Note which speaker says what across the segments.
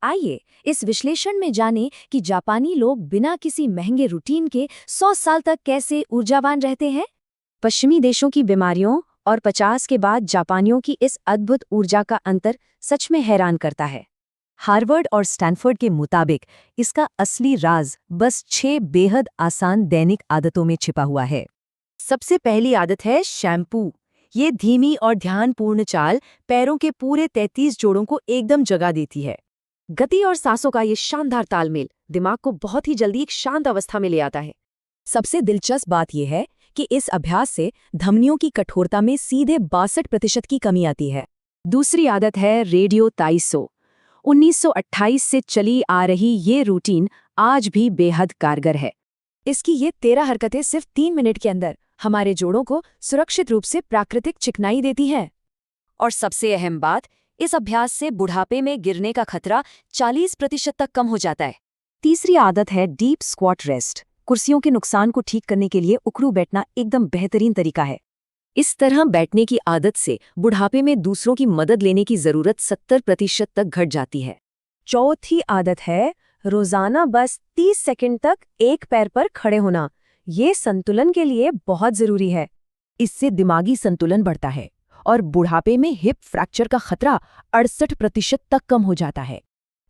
Speaker 1: आइए इस विश्लेषण में जानें कि जापानी लोग बिना किसी महंगे रूटीन के 100 साल तक कैसे ऊर्जावान रहते हैं। पश्चिमी देशों की बीमारियों और 50 के बाद जापानियों की इस अद्भुत ऊर्जा का अंतर सच में हैरान करता है। हार्वर्ड और स्टैनफोर्ड के मुताबिक इसका असली राज बस 6 बेहद आसान दैनिक आदतों में छिपा हुआ है। सबसे पहली आदत है शैम्पू। ये धीमी और ध्यानपूर्ण चाल पैरों के पूरे 33 जोड़ों को एकदम जगा देती है। गति और सांसों का ये शानदार तालमेल दिमाग को बहुत ही जल्दी एक शांत अवस्था में ले आता है। सबसे दिलचस्प बात यह है कि इस अभ्यास से धमनियों की कठोरता में सीधे 62% की कमी आती है। दूसरी आदत है रेडियो ताइसो। 1928 से चली आ रही ये रूटीन आज भी बेहद कारगर है। इसकी ये 13 हरकतें सिर्फ 3 मिनट के अंदर हमारे जोड़ों को सुरक्षित रूप से प्राकृतिक चिकनाई देती हैं। और सबसे अहम बात, इस अभ्यास से बुढ़ापे में गिरने का खतरा 40% तक कम हो जाता है। तीसरी आदत है डीप स्क्वाट रेस्ट। कुर्सियों के नुकसान को ठीक करने के लिए उखड़ू बैठना एकदम बेहतरीन तरीका है। इस तरह बैठने की आदत से बुढ़ापे में दूसरों की मदद लेने की जरूरत 70% तक घट जाती है। चौथी आदत है रोजाना बस 30 सेकंड तक एक पैर पर खड़े होना। ये संतुलन के लिए बहुत जरूरी है। इससे दिमागी संतुलन बढ़ता है और बुढ़ापे में हिप फ्रैक्चर का खतरा 68% तक कम हो जाता है।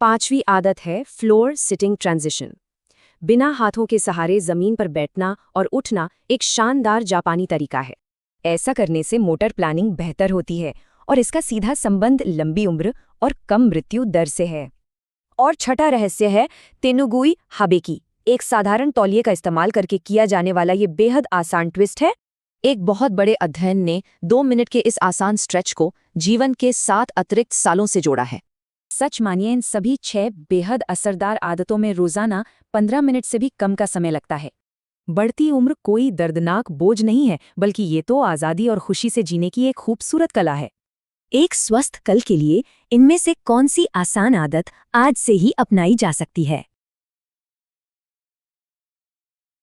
Speaker 1: पांचवी आदत है फ्लोर सिटिंग ट्रांजिशन। बिना हाथों के सहारे जमीन पर बैठना और उठना एक शानदार जापानी तरीका है। ऐसा करने से मोटर प्लानिंग बेहतर होती है और इसका सीधा संबंध लंबी उम्र और कम मृत्यु दर से है। और छठा रहस्य है तेनुगुई हाबेकी। एक साधारण तौलिए का इस्तेमाल करके किया जाने वाला ये बेहद आसान ट्विस्ट है। एक बहुत बड़े अध्ययन ने 2 मिनट के इस आसान स्ट्रेच को जीवन के 7 अतिरिक्त सालों से जोड़ा है। सच मानिए, इन सभी 6 बेहद असरदार आदतों में रोजाना 15 मिनट से भी कम का समय लगता है। बढ़ती उम्र कोई दर्दनाक बोझ नहीं है, बल्कि ये तो आज़ादी और खुशी से जीने की एक खूबसूरत कला है। एक स्वस्थ कल के लिए इनमें से कौन सी आसान आदत आज से ही अपनाई जा सकती है?